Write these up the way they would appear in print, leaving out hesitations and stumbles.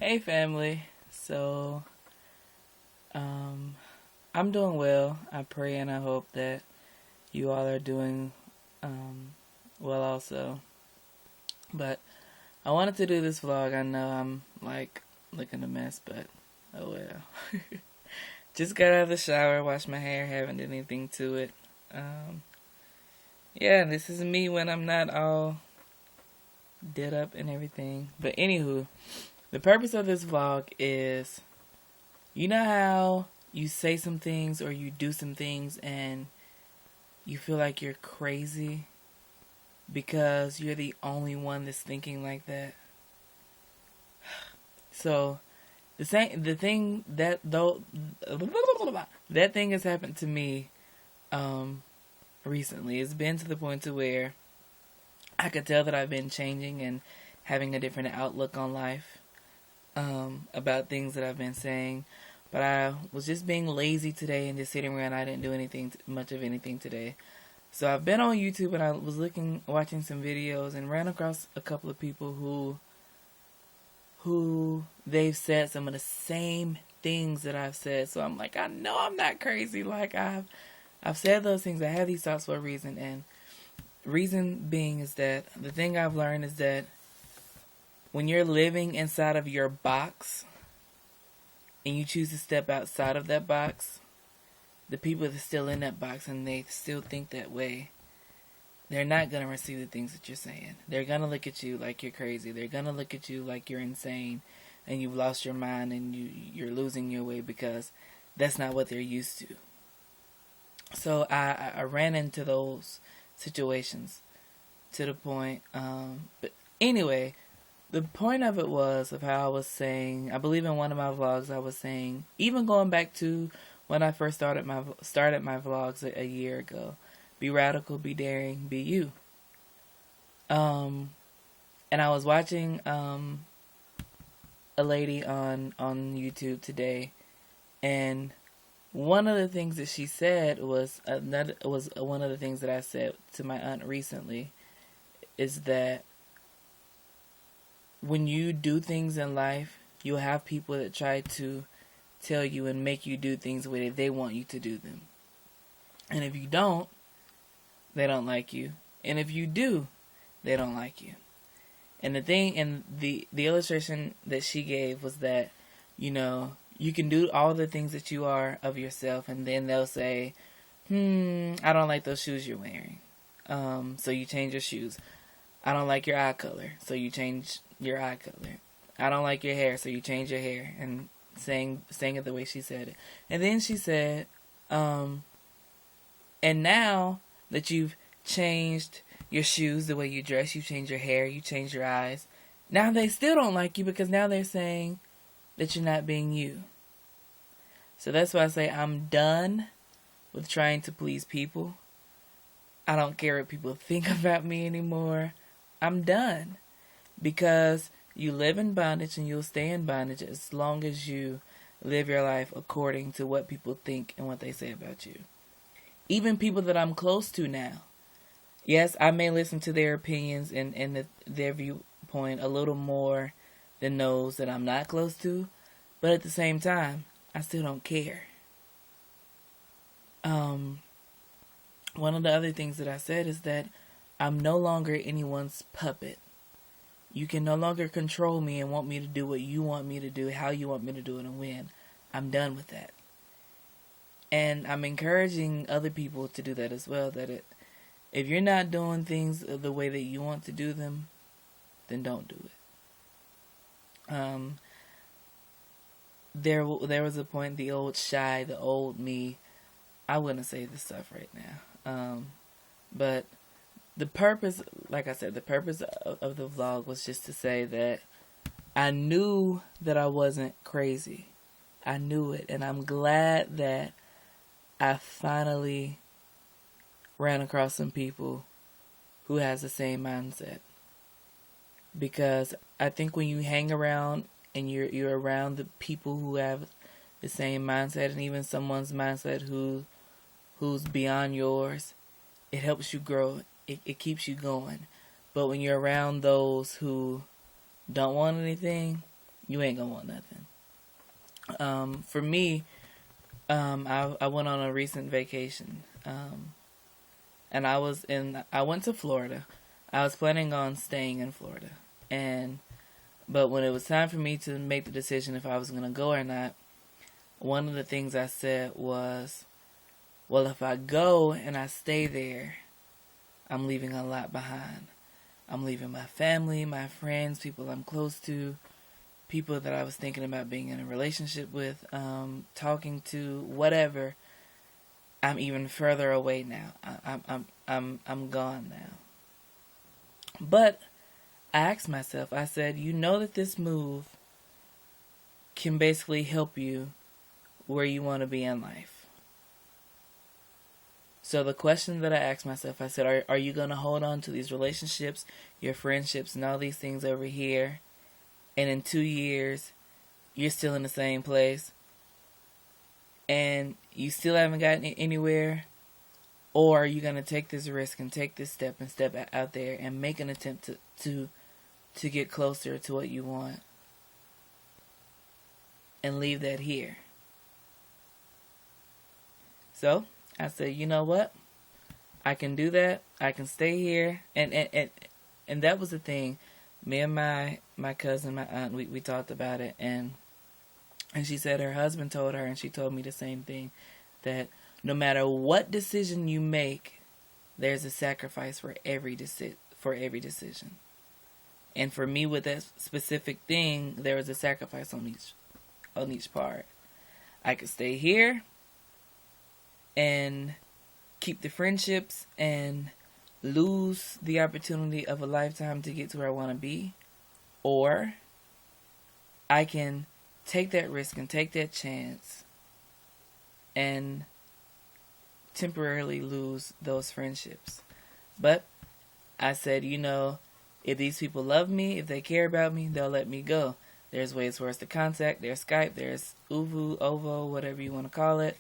Hey family. So, I'm doing well. I pray and I hope that you all are doing well also. But I wanted to do this vlog. I know I'm like looking a mess, but oh well. Just got out of the shower, washed my hair, haven't done anything to it. Um, yeah, this is me when I'm not all did up and everything. But anywho, the purpose of this vlog is, you know how you say some things or you do some things and you feel like you're crazy because you're the only one that's thinking like that? So the thing that though that thing has happened to me recently. It's been to the point to where I could tell that I've been changing and having a different outlook on life, about things that I've been saying. But I was just being lazy today and just sitting around. I didn't do much of anything today. So I've been on YouTube and I was watching some videos and ran across a couple of people who they've said some of the same things that I've said. So I'm like, I know I'm not crazy. Like I've said those things. I have these thoughts for a reason, and reason being is that the thing I've learned is that when you're living inside of your box and you choose to step outside of that box, the people that are still in that box and they still think that way, they're not going to receive the things that you're saying. They're going to look at you like you're crazy. They're going to look at you like you're insane and you've lost your mind and you're losing your way, because that's not what they're used to. So I ran into those situations to the point. But anyway, the point of it was of how I was saying, I believe in one of my vlogs I was saying, even going back to when I first started my vlogs a year ago, be radical, be daring, be you. And I was watching a lady on YouTube today, and one of the things that she said was one of the things that I said to my aunt recently, is that when you do things in life, you'll have people that try to tell you and make you do things the way that they want you to do them. And if you don't, they don't like you. And if you do, they don't like you. And the illustration that she gave was that, you can do all the things that you are of yourself, and then they'll say, I don't like those shoes you're wearing. So you change your shoes. I don't like your eye color, so you change your eye color. I don't like your hair, so you change your hair, and saying it the way she said it. And then she said, and now that you've changed your shoes, the way you dress, you change your hair, you change your eyes, now they still don't like you because now they're saying that you're not being you. So that's why I say I'm done with trying to please people. I don't care what people think about me anymore. I'm done. Because you live in bondage and you'll stay in bondage as long as you live your life according to what people think and what they say about you. Even people that I'm close to now. Yes, I may listen to their opinions and their viewpoint a little more than those that I'm not close to. But at the same time, I still don't care. One of the other things that I said is that I'm no longer anyone's puppet. You can no longer control me and want me to do what you want me to do, how you want me to do it, and when. I'm done with that. And I'm encouraging other people to do that as well, if you're not doing things the way that you want to do them, then don't do it. There was a point, the old shy, the old me, I wouldn't say this stuff right now. But the purpose, like I said, the purpose of the vlog was just to say that I knew that I wasn't crazy. I knew it. And I'm glad that I finally ran across some people who has the same mindset. Because I think when you hang around and you're around the people who have the same mindset, and even someone's mindset who's beyond yours, it helps you grow. It keeps you going. But when you're around those who don't want anything, you ain't gonna want nothing. For me, I went on a recent vacation, and I went to Florida. I was planning on staying in Florida, but when it was time for me to make the decision if I was gonna go or not, one of the things I said was, well, if I go and I stay there, I'm leaving a lot behind. I'm leaving my family, my friends, people I'm close to, people that I was thinking about being in a relationship with, talking to, whatever. I'm even further away now. I'm gone now. But I asked myself, I said, you know that this move can basically help you where you want to be in life. So the question that I asked myself, I said, are you going to hold on to these relationships, your friendships, and all these things over here, and in 2 years, you're still in the same place, and you still haven't gotten anywhere? Or are you going to take this risk and take this step and step out there and make an attempt to get closer to what you want and leave that here? So I said, you know what? I can do that. I can stay here. And that was the thing. Me and my cousin, my aunt, we talked about it, and she said her husband told her, and she told me the same thing, that no matter what decision you make, there's a sacrifice for every decision. And for me, with that specific thing, there was a sacrifice on each part. I could stay here and keep the friendships and lose the opportunity of a lifetime to get to where I want to be, or I can take that risk and take that chance and temporarily lose those friendships. But I said, if these people love me, if they care about me, they'll let me go. There's ways for us to contact. There's Skype. There's Uvu, Ovo, whatever you want to call it.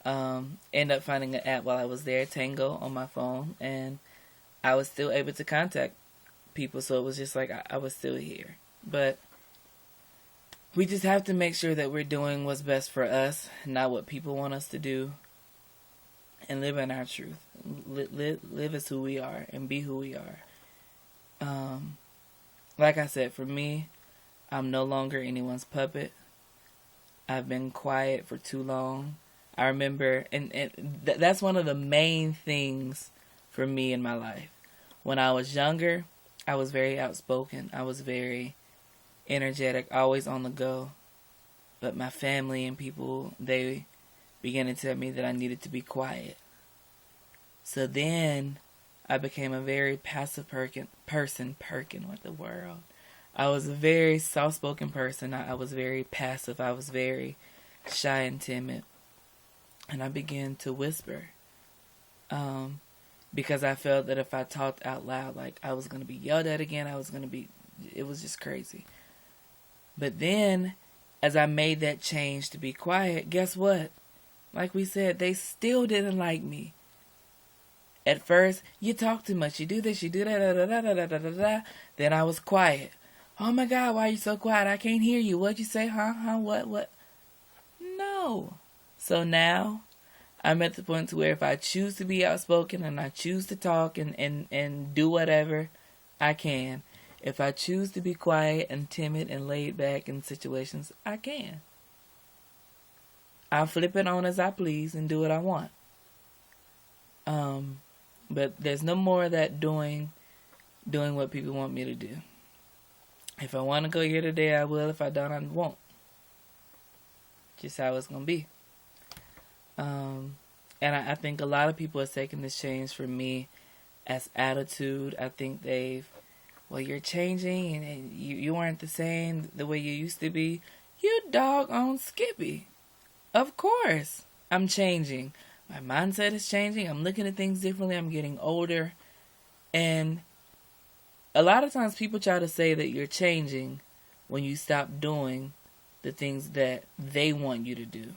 End up finding an app while I was there, Tango, on my phone, and I was still able to contact people. So it was just like I was still here. But we just have to make sure that we're doing what's best for us, not what people want us to do, and live in our truth. Live as who we are and be who we are. Like I said, for me, I'm no longer anyone's puppet. I've been quiet for too long. I remember, and that's one of the main things for me in my life. When I was younger, I was very outspoken. I was very energetic, always on the go. But my family and people, they began to tell me that I needed to be quiet. So then I became a very passive person, what the world. I was a very soft-spoken person. I was very passive. I was very shy and timid. And I began to whisper. Because I felt that if I talked out loud, like I was going to be yelled at again, it was just crazy. But then, as I made that change to be quiet, guess what? Like we said, they still didn't like me. At first, you talk too much, you do this, you do that, da, da, da, da, da, da, da. Then I was quiet. Oh my God, why are you so quiet? I can't hear you. What'd you say? Huh? What? No. So now, I'm at the point to where if I choose to be outspoken and I choose to talk and do whatever, I can. If I choose to be quiet and timid and laid back in situations, I can. I'll flip it on as I please and do what I want. But there's no more of that doing what people want me to do. If I want to go here today, I will. If I don't, I won't. Just how it's going to be. And I think a lot of people are taking this change from me as attitude. I think you're changing and you aren't the same the way you used to be. You doggone Skippy. Of course, I'm changing. My mindset is changing. I'm looking at things differently. I'm getting older. And a lot of times people try to say that you're changing when you stop doing the things that they want you to do.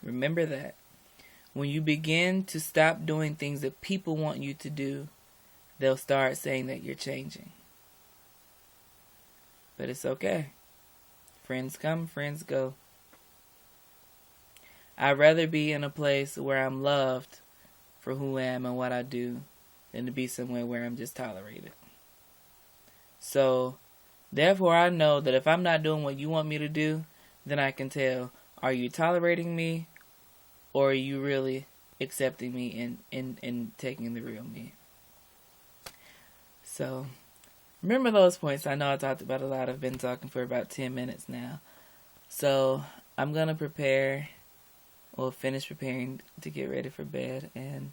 Remember that. When you begin to stop doing things that people want you to do, they'll start saying that you're changing. But it's okay. Friends come, friends go. I'd rather be in a place where I'm loved for who I am and what I do than to be somewhere where I'm just tolerated. So, therefore, I know that if I'm not doing what you want me to do, then I can tell, are you tolerating me, or are you really accepting me and taking the real me? So, remember those points. I know I talked about a lot. I've been talking for about 10 minutes now. So, I'm going to finish preparing to get ready for bed. And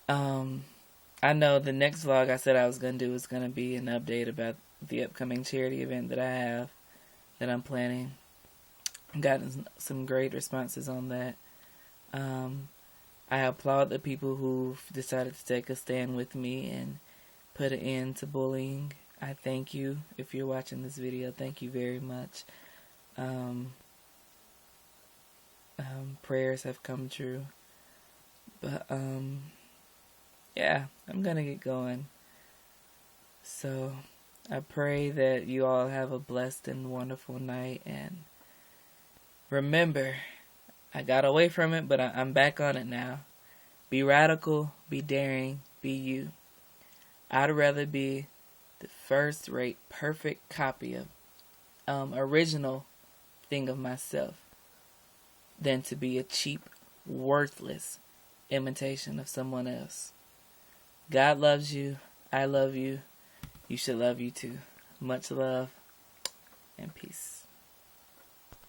I know the next vlog I said I was going to do is going to be an update about the upcoming charity event that I'm planning. I've gotten some great responses on that. I applaud the people who've decided to take a stand with me and put an end to bullying. I thank you. If you're watching this video, thank you very much. Prayers have come true. But, yeah, I'm gonna get going. So, I pray that you all have a blessed and wonderful night. And remember, I got away from it, but I'm back on it now. Be radical, be daring, be you. I'd rather be the first-rate, perfect copy of original thing of myself than to be a cheap, worthless imitation of someone else. God loves you. I love you. You should love you too. Much love and peace.